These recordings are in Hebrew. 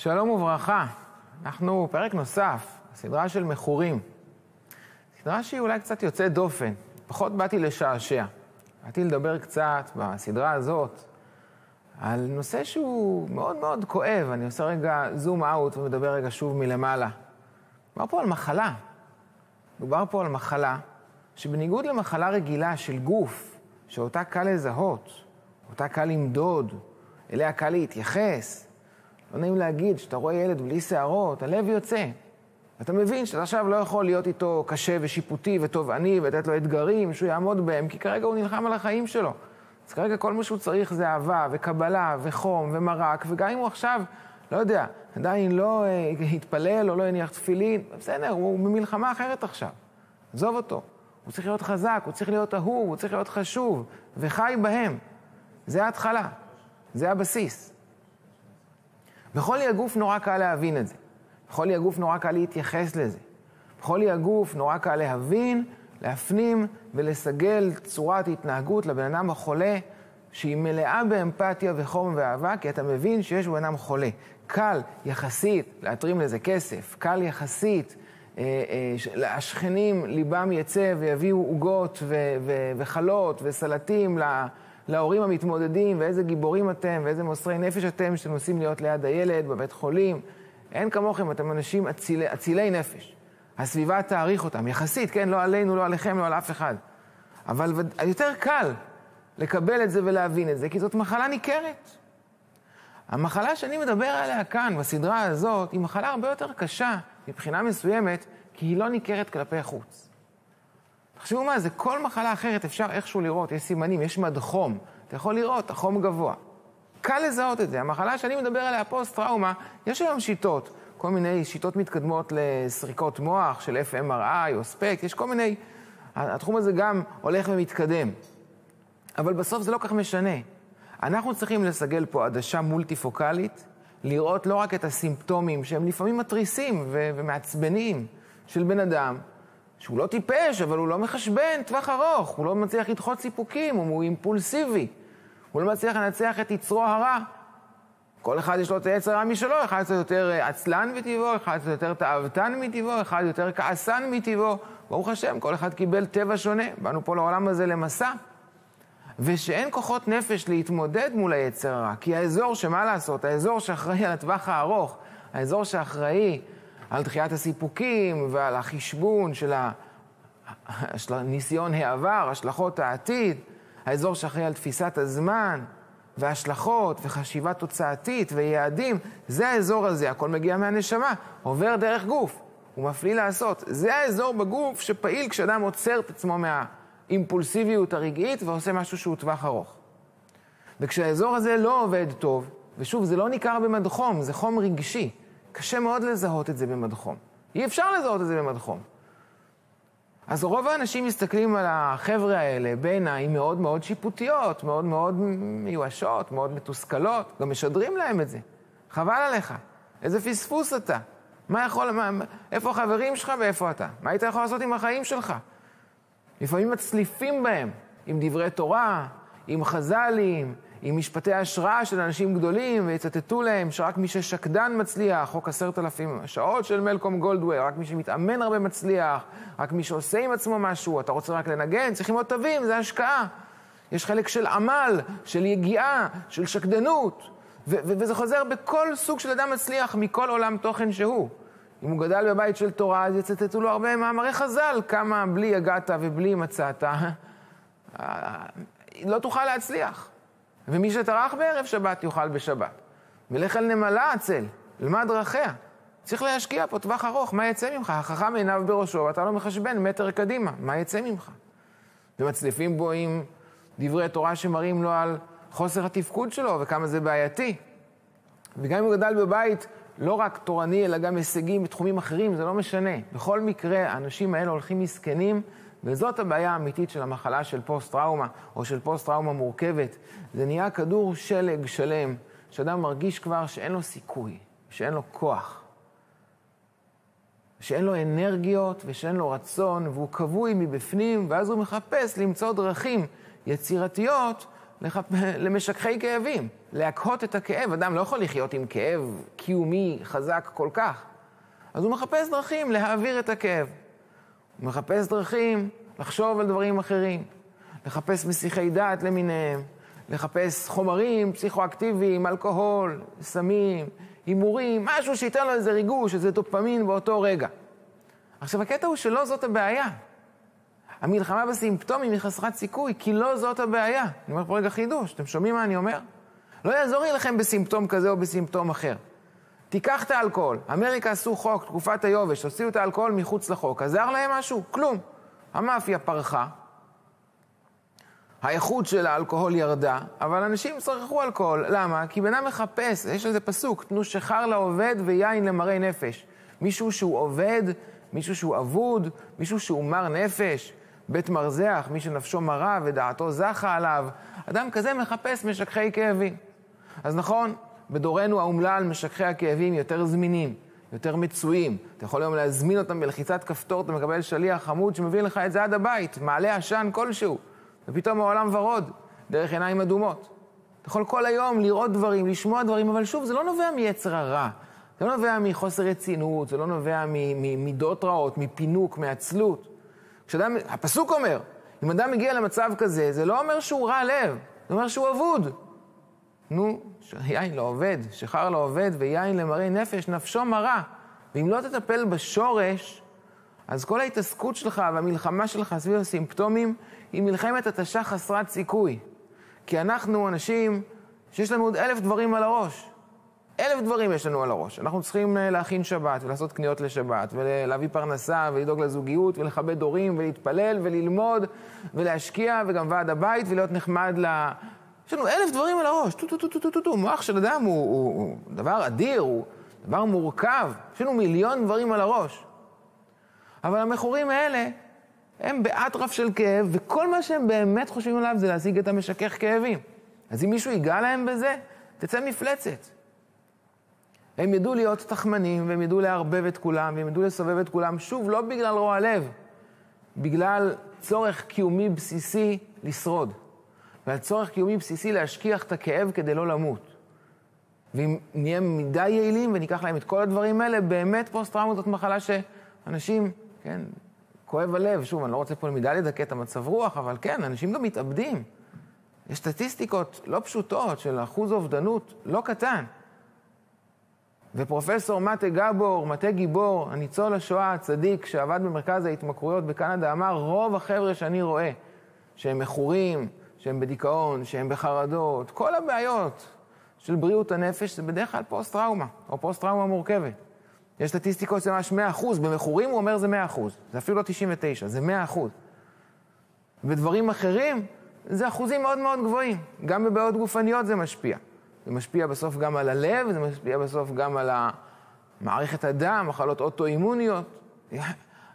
שלום וברכה, אנחנו פרק נוסף, סדרה של מכורים. סדרה שהיא אולי קצת יוצאת דופן, פחות באתי לשעשע. באתי לדבר קצת בסדרה הזאת על נושא שהוא מאוד מאוד כואב. אני עושה רגע זום אאוט ומדבר רגע שוב מלמעלה. מדובר פה על מחלה. מדובר פה על מחלה שבניגוד למחלה רגילה של גוף, שאותה קל לזהות, אותה קל למדוד, אליה קל להתייחס, לא נעים להגיד שאתה רואה ילד בלי שערות, הלב יוצא. אתה מבין שאתה עכשיו לא יכול להיות איתו קשה ושיפוטי וטובעני ולתת לו אתגרים שהוא יעמוד בהם, כי כרגע הוא נלחם על החיים שלו. אז כרגע כל מה שהוא צריך זה אהבה וקבלה וחום ומרק, וגם אם הוא עכשיו, לא יודע, עדיין לא יתפלל או לא יניח תפילין, בסדר, הוא במלחמה אחרת עכשיו. עזוב אותו. הוא צריך להיות חזק, הוא צריך להיות אהוב, הוא צריך להיות חשוב, וחי בהם. זה ההתחלה, זה הבסיס. בכל הגוף נורא קל להבין את זה. בכל הגוף נורא קל להתייחס לזה. בכל הגוף נורא קל להבין, להפנים ולסגל צורת התנהגות לבן אדם החולה שהיא מלאה באמפתיה וחום ואהבה, כי אתה מבין שיש בן אדם חולה. קל יחסית להתרים לזה כסף, קל יחסית השכנים ליבם יצא ויביאו עוגות וחלות וסלטים להורים המתמודדים, ואיזה גיבורים אתם, ואיזה מוסרי נפש אתם שאתם עושים להיות ליד הילד בבית חולים. אין כמוכם, אתם אנשים אצילי נפש. הסביבה תעריך אותם, יחסית, כן, לא עלינו, לא עליכם, לא על אף אחד. אבל יותר קל לקבל את זה ולהבין את זה, כי זאת מחלה ניכרת. המחלה שאני מדבר עליה כאן, בסדרה הזאת, היא מחלה הרבה יותר קשה מבחינה מסוימת, כי היא לא ניכרת כלפי חוץ. תחשבו מה, זה כל מחלה אחרת אפשר איכשהו לראות, יש סימנים, יש מד חום. אתה יכול לראות, החום גבוה. קל לזהות את זה. המחלה שאני מדבר עליה, פוסט-טראומה, יש היום שיטות, כל מיני שיטות מתקדמות לסריקות מוח של FMRI או ספקט, יש כל מיני, התחום הזה גם הולך ומתקדם. אבל בסוף זה לא כך משנה. אנחנו צריכים לסגל פה עדשה מולטיפוקלית, לראות לא רק את הסימפטומים שהם לפעמים מטריסים ומעצבנים של בן אדם, שהוא לא טיפש, אבל הוא לא מחשבן טווח ארוך, הוא לא מצליח לדחות סיפוקים, הוא אימפולסיבי, הוא לא מצליח לנצח את יצרו הרע. כל אחד יש לו את היצר הרע משלו, אחד קצת יותר עצלן מטבעו, אחד קצת יותר תאוותן מטבעו, אחד יותר כעסן מטבעו. ברוך השם, כל אחד קיבל טבע שונה, באנו פה לעולם הזה למסע. ושאין כוחות נפש להתמודד מול היצר הרע, כי האזור שמה לעשות, האזור שאחראי על הטווח הארוך, האזור שאחראי על דחיית הסיפוקים ועל החשבון של ניסיון העבר, השלכות העתיד, האזור שאחראי על תפיסת הזמן והשלכות וחשיבה תוצאתית ויעדים, זה האזור הזה, הכל מגיע מהנשמה, עובר דרך גוף, הוא מפליא לעשות. זה האזור בגוף שפעיל כשאדם עוצר את עצמו מהאימפולסיביות הרגעית ועושה משהו שהוא טווח ארוך. וכשהאזור הזה לא עובד טוב, ושוב, זה לא ניכר במד חום, זה חום רגשי, קשה מאוד לזהות את זה במד חום. אי אפשר לזהות את זה במד חום. אז רוב האנשים מסתכלים על החבר'ה האלה בעיניים מאוד מאוד שיפוטיות, מאוד מאוד מיואשות, מאוד מתוסכלות, גם משדרים להם את זה. חבל עליך, איזה פספוס אתה. איפה החברים שלך ואיפה אתה? מה היית יכול לעשות עם החיים שלך? לפעמים מצליפים בהם עם דברי תורה, עם חז"לים, עם משפטי השראה של אנשים גדולים, ויצטטו להם שרק מי ששקדן מצליח, חוק 10,000 שעות של מלקום גולדווי, רק מי שמתאמן הרבה מצליח, רק מי שעושה עם עצמו משהו, אתה רוצה רק לנגן, צריכים להיות טובים, זה השקעה. יש חלק של עמל, של יגיעה, של שקדנות, וזה חוזר בכל סוג של אדם מצליח מכל עולם תוכן שהוא. אם הוא גדל בבית של תורה, אז יצטטו לו הרבה מאמרי חז"ל, כמה בלי הגעת ובלי מצאת, לא תוכל להצליח. ומי שטרח בערב שבת יאכל בשבת. מלך על נמלה עצל, למה דרכיה? צריך להשקיע פה טווח ארוך, מה יצא ממך? החכם עיניו בראשו, ואתה לא מחשבן מטר קדימה, מה יצא ממך? ומצליפים בו עם דברי תורה שמראים לו על חוסר התפקוד שלו וכמה זה בעייתי. וגם אם הוא גדל בבית לא רק תורני, אלא גם הישגים בתחומים אחרים, זה לא משנה. בכל מקרה, האנשים האלה הולכים מסכנים, וזאת הבעיה האמיתית של המחלה של פוסט-טראומה, או של פוסט-טראומה מורכבת. זה נהיה כדור שלג שלם, שאדם מרגיש כבר שאין לו סיכוי, שאין לו כוח, שאין לו אנרגיות ושאין לו רצון, והוא כבוי מבפנים, ואז הוא מחפש למצוא דרכים יצירתיות למשככי כאבים, להקהות את הכאב. אדם לא יכול לחיות עם כאב קיומי חזק כל כך. אז הוא מחפש דרכים להעביר את הכאב. הוא מחפש דרכים לחשוב על דברים אחרים, לחפש מסיחי דעת למיניהם, לחפש חומרים פסיכואקטיביים, אלכוהול, סמים, הימורים, משהו שייתן לו איזה ריגוש, איזה דופמין באותו רגע. עכשיו, הקטע הוא שלא זאת הבעיה. המלחמה בסימפטומים היא חסרת סיכוי, כי לא זאת הבעיה. אני אומר פה רגע חידוש, אתם שומעים מה אני אומר? לא יעזור לי לכם בסימפטום כזה או בסימפטום אחר. תיקח את האלכוהול. אמריקה עשו חוק, תקופת היובש, הוציאו את האלכוהול מחוץ לחוק. עזר להם משהו? כלום. המאפיה פרחה, האיכות של האלכוהול ירדה, אבל אנשים צרכו אלכוהול. למה? כי בן מחפש, יש איזה פסוק, תנו שחר לעובד ויין למרי נפש. מישהו שהוא עובד, מישהו שהוא אבוד, מישהו שהוא מר נפש, בית מרזח, מי שנפשו מרה ודעתו זכה עליו. אדם כזה מחפש משככי כאבים. אז נכון, בדורנו האומלל משככי הכאבים יותר זמינים, יותר מצויים. אתה יכול היום להזמין אותם בלחיצת כפתור, אתה מקבל שליח חמוד שמביא לך את זה עד הבית, מעלה עשן כלשהו, ופתאום העולם ורוד, דרך עיניים אדומות. אתה יכול כל היום לראות דברים, לשמוע דברים, אבל שוב, זה לא נובע מיצר הרע, זה לא נובע מחוסר רצינות, זה לא נובע ממידות רעות, מפינוק, מעצלות. כשאדם, הפסוק אומר, אם אדם מגיע למצב כזה, זה לא אומר שהוא רע לב, זה אומר שהוא אבוד. נו, יין לא עובד, שחר לא עובד ויין למרי נפש, נפשו מרה. ואם לא תטפל בשורש, אז כל ההתעסקות שלך והמלחמה שלך סביב הסימפטומים היא מלחמת התשה חסרת סיכוי. כי אנחנו אנשים שיש לנו עוד 1,000 דברים על הראש. 1,000 דברים יש לנו על הראש. אנחנו צריכים להכין שבת ולעשות קניות לשבת ולהביא פרנסה ולדאוג לזוגיות ולכבד הורים ולהתפלל וללמוד ולהשקיע וגם ועד הבית ולהיות נחמד יש לנו 1,000 דברים על הראש. מוח של אדם הוא דבר אדיר, הוא דבר מורכב. יש לנו 1,000,000 דברים על הראש. אבל המכורים האלה הם באטרף של כאב, וכל מה שהם באמת חושבים עליו זה להשיג את המשכך כאבים. אז אם מישהו ייגע להם בזה, תצא מפלצת. הם ידעו להיות תחמנים, והם ידעו להרבב את כולם, והם ידעו לסובב את כולם, שוב, לא בגלל רוע לב, בגלל צורך קיומי בסיסי לשרוד. ועל צורך קיומי בסיסי להשכיח את הכאב כדי לא למות. ואם נהיה מדי יעילים וניקח להם את כל הדברים האלה, באמת פוסט-טראומה זאת מחלה שאנשים, כן, כואב הלב. שוב, אני לא רוצה פה מדי לדכא את המצב רוח, אבל כן, אנשים גם מתאבדים. יש סטטיסטיקות לא פשוטות של אחוז אובדנות לא קטן. ופרופסור מטה גיבור, הניצול השואה הצדיק שעבד במרכז ההתמכרויות בקנדה, אמר, רוב החבר'ה שאני רואה, שהם מכורים, שהם בדיכאון, שהם בחרדות, כל הבעיות של בריאות הנפש זה בדרך כלל פוסט-טראומה, או פוסט-טראומה מורכבת. יש סטטיסטיקות זה ממש 100%, במכורים הוא אומר זה 100%, זה אפילו לא 99, זה 100%. בדברים אחרים זה אחוזים מאוד מאוד גבוהים, גם בבעיות גופניות זה משפיע. זה משפיע בסוף גם על הלב, זה משפיע בסוף גם על מערכת הדם, מחלות אוטואימוניות.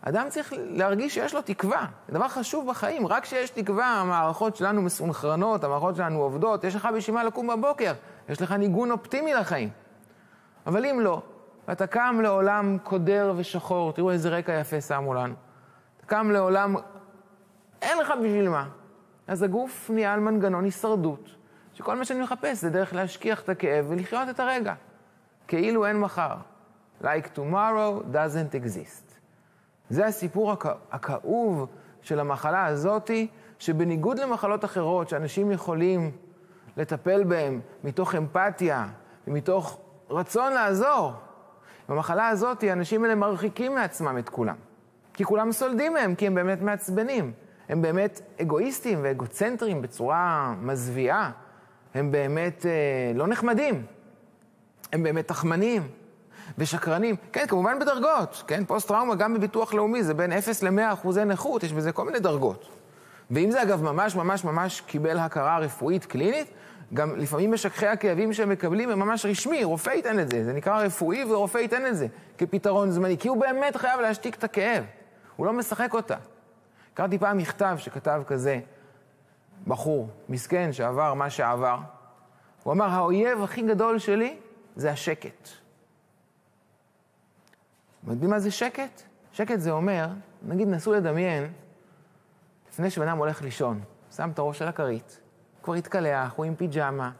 אדם צריך להרגיש שיש לו תקווה, זה דבר חשוב בחיים, רק שיש תקווה, המערכות שלנו מסונכרנות, המערכות שלנו עובדות, יש לך בשביל מה לקום בבוקר, יש לך ניגון אופטימי לחיים. אבל אם לא, ואתה קם לעולם קודר ושחור, תראו איזה רקע יפה שמו לנו, אתה קם לעולם, אין לך בשביל מה, אז הגוף נהיה על מנגנון הישרדות, שכל מה שאני מחפש זה דרך להשכיח את הכאב ולחיות את הרגע, כאילו אין מחר. Like tomorrow doesn't exist. זה הסיפור הכאוב של המחלה הזאת, שבניגוד למחלות אחרות שאנשים יכולים לטפל בהם מתוך אמפתיה ומתוך רצון לעזור, במחלה הזאת אנשים האלה מרחיקים מעצמם את כולם. כי כולם סולדים מהם, כי הם באמת מעצבנים. הם באמת אגואיסטים ואגוצנטרים בצורה מזוויעה. הם באמת לא נחמדים. הם באמת תחמנים. ושקרנים, כן, כמובן בדרגות, כן, פוסט-טראומה גם בביטוח לאומי, זה בין 0 ל-100% נכות, יש בזה כל מיני דרגות. ואם זה אגב ממש קיבל הכרה רפואית קלינית, גם לפעמים משככי הכאבים שהם מקבלים הם ממש רשמי, רופא ייתן את זה, זה נקרא רפואי ורופא ייתן את זה כפתרון זמני, כי הוא באמת חייב להשתיק את הכאב, הוא לא משחק אותה. קראתי פעם מכתב שכתב כזה, בחור, מסכן שעבר מה שעבר, הוא אמר, האויב הכי גדול שלי זה השקט. יודעים מה זה שקט? שקט זה אומר, נגיד נסו לדמיין, לפני שבן אדם הולך לישון, שם את הראש על הכרית, כבר התקלח, הוא עם פיג'מה,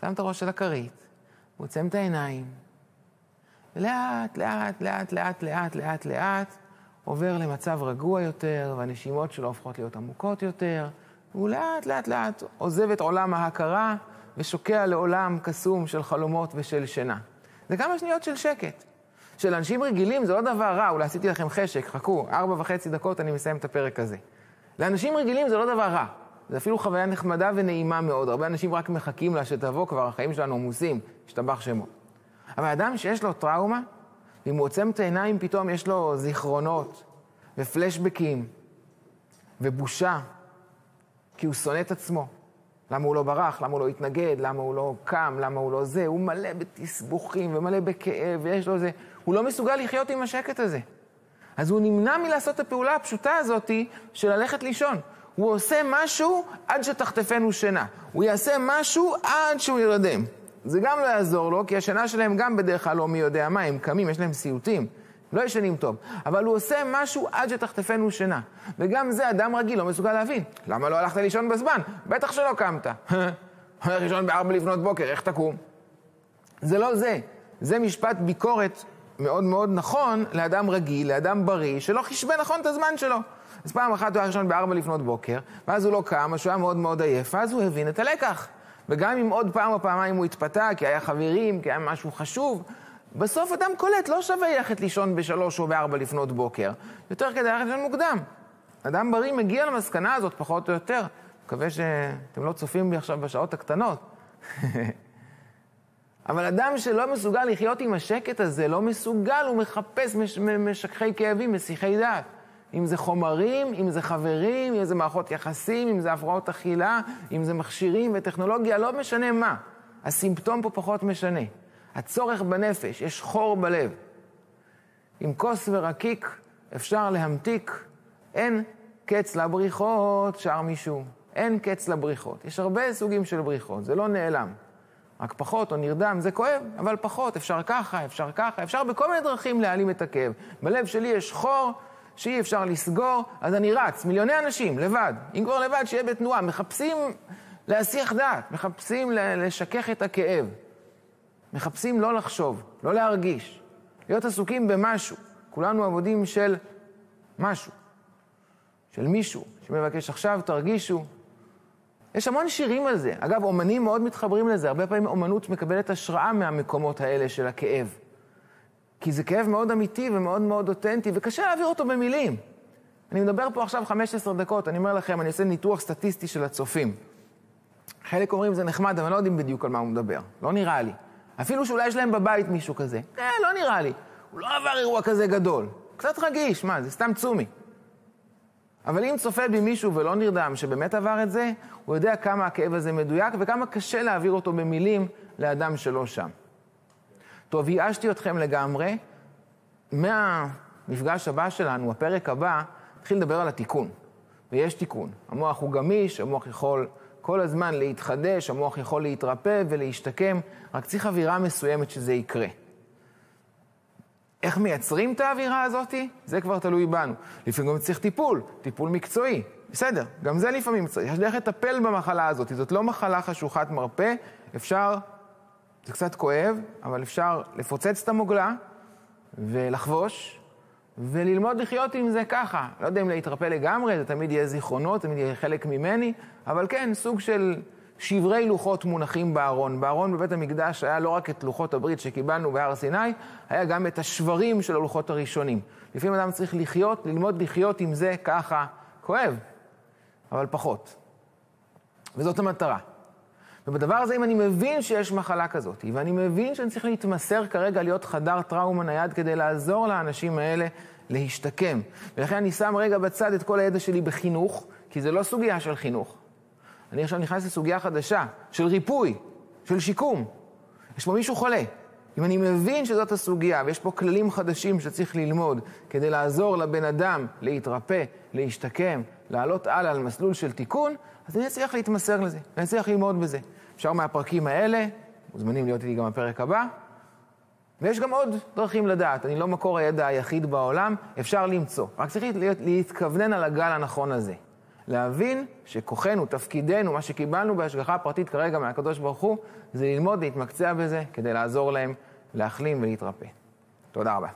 שם את הראש על הכרית, הוא עוצם את העיניים, ולאט, לאט, לאט, לאט, לאט, לאט, לאט, עובר למצב רגוע יותר, והנשימות שלו הופכות להיות עמוקות יותר, והוא לאט, לאט, לאט עוזב את עולם ההכרה, ושוקע לעולם קסום של חלומות ושל שינה. זה כמה שניות של שקט. של אנשים רגילים זה לא דבר רע, אולי עשיתי לכם חשק, חכו, 4.5 דקות אני מסיים את הפרק הזה. לאנשים רגילים זה לא דבר רע, זה אפילו חוויה נחמדה ונעימה מאוד, הרבה אנשים רק מחכים לה שתבוא כבר, החיים שלנו עמוסים, השתבח שמו. אבל אדם שיש לו טראומה, ואם הוא עוצם את העיניים פתאום יש לו זיכרונות, ופלשבקים, ובושה, כי הוא שונא את עצמו. למה הוא לא ברח, למה הוא לא התנגד, למה הוא לא קם, למה הוא לא זה, הוא מלא בתסבוכים ומלא בכאב, ויש לו זה, הוא לא מסוגל לחיות עם השקט הזה. אז הוא נמנע מלעשות את הפעולה הפשוטה הזאת של ללכת לישון. הוא עושה משהו עד שתחטפנו שינה. הוא יעשה משהו עד שהוא ירדם. זה גם לא יעזור לו, כי השינה שלהם גם בדרך כלל לא מי יודע מה, הם קמים, יש להם סיוטים. לא ישנים טוב, אבל הוא עושה משהו עד שתחטפנו שינה. וגם זה אדם רגיל לא מסוגל להבין. למה לא הלכת לישון בזמן? בטח שלא קמת. הולך לישון ב4 לפנות בוקר, איך תקום? זה לא זה. זה משפט ביקורת מאוד מאוד נכון לאדם רגיל, לאדם בריא, שלא חשבן נכון את הזמן שלו. אז פעם אחת הוא היה לישון ב4 לפנות בוקר, ואז הוא לא קם, אז הוא היה מאוד מאוד עייף, ואז הוא הבין את הלקח. וגם אם עוד פעם או פעמיים הוא התפתה, כי היה חברים, כי היה משהו חשוב, בסוף אדם קולט, לא שווה ללכת לישון ב3 או ב4 לפנות בוקר. יותר כדי ללכת לישון מוקדם. אדם בריא מגיע למסקנה הזאת, פחות או יותר. מקווה שאתם לא צופים בי עכשיו בשעות הקטנות. אבל אדם שלא מסוגל לחיות עם השקט הזה, לא מסוגל, הוא מחפש משככי כאבים, מסיחי דעת. אם זה חומרים, אם זה חברים, אם זה מערכות יחסים, אם זה הפרעות אכילה, אם זה מכשירים וטכנולוגיה, לא משנה מה. הסימפטום פה פחות משנה. הצורך בנפש, יש חור בלב. עם כוס ורקיק אפשר להמתיק, אין קץ לבריחות, שר מישהו. אין קץ לבריחות. יש הרבה סוגים של בריחות, זה לא נעלם. רק פחות או נרדם, זה כואב, אבל פחות, אפשר ככה, אפשר ככה, אפשר בכל מיני דרכים להעלים את הכאב. בלב שלי יש חור שאי אפשר לסגור, אז אני רץ, מיליוני אנשים, לבד. אם כבר לבד, שיהיה בתנועה, מחפשים להסיח דעת, מחפשים לשכך את הכאב. מחפשים לא לחשוב, לא להרגיש, להיות עסוקים במשהו. כולנו עבודים של משהו, של מישהו, שמבקש עכשיו תרגישו. יש המון שירים על זה. אגב, אומנים מאוד מתחברים לזה. הרבה פעמים אומנות מקבלת השראה מהמקומות האלה של הכאב. כי זה כאב מאוד אמיתי ומאוד מאוד אותנטי, וקשה להעביר אותו במילים. אני מדבר פה עכשיו 15 דקות, אני אומר לכם, אני עושה ניתוח סטטיסטי של הצופים. חלק אומרים זה נחמד, אבל לא יודעים בדיוק על מה הוא מדבר. לא נראה לי. אפילו שאולי יש להם בבית מישהו כזה. לא נראה לי. הוא לא עבר אירוע כזה גדול. קצת רגיש, מה, זה סתם צומי. אבל אם צופה בי מישהו ולא נרדם שבאמת עבר את זה, הוא יודע כמה הכאב הזה מדויק וכמה קשה להעביר אותו במילים לאדם שלא שם. טוב, ייאשתי אתכם לגמרי. מהמפגש הבא שלנו, הפרק הבא, התחיל לדבר על התיקון. ויש תיקון. המוח הוא גמיש, המוח יכול כל הזמן להתחדש, המוח יכול להתרפא ולהשתקם, רק צריך אווירה מסוימת שזה יקרה. איך מייצרים את האווירה הזאת? זה כבר תלוי בנו. לפעמים גם צריך טיפול מקצועי. בסדר, גם זה לפעמים צריך. יש דרך לטפל במחלה הזאת. זאת לא מחלה חשוכת מרפא. אפשר, זה קצת כואב, אבל אפשר לפוצץ את המוגלה ולחבוש, וללמוד לחיות עם זה ככה. לא יודע אם להתרפא לגמרי, זה תמיד יהיה זיכרונות, תמיד יהיה חלק ממני, אבל כן, סוג של שברי לוחות מונחים בארון. בארון בבית המקדש היה לא רק את לוחות הברית שקיבלנו בהר סיני, היה גם את השברים של הלוחות הראשונים. לפעמים אדם צריך לחיות, ללמוד לחיות עם זה ככה, כואב, אבל פחות. וזאת המטרה. ובדבר הזה, אם אני מבין שיש מחלה כזאת, ואני מבין שאני צריך להתמסר כרגע להיות חדר טראומה נייד כדי לעזור לאנשים האלה להשתקם. ולכן אני שם רגע בצד את כל הידע שלי בחינוך, כי זה לא סוגיה של חינוך. אני עכשיו נכנס לסוגיה חדשה, של ריפוי, של שיקום. יש פה מישהו חולה. אם אני מבין שזאת הסוגיה, ויש פה כללים חדשים שצריך ללמוד, כדי לעזור לבן אדם להתרפא, להשתקם, לעלות על מסלול של תיקון, אז אני אצליח להתמסר לזה, אני אצליח ללמוד בזה. אפשר מהפרקים האלה, מוזמנים להיות איתי גם בפרק הבא, ויש גם עוד דרכים לדעת. אני לא מקור הידע היחיד בעולם, אפשר למצוא. רק צריך להתכוונן על הגל הנכון הזה. להבין שכוחנו, תפקידנו, מה שקיבלנו בהשגחה הפרטית כרגע מהקדוש ברוך הוא, זה ללמוד להתמקצע בזה כדי לעזור להם להחלים ולהתרפא. תודה רבה.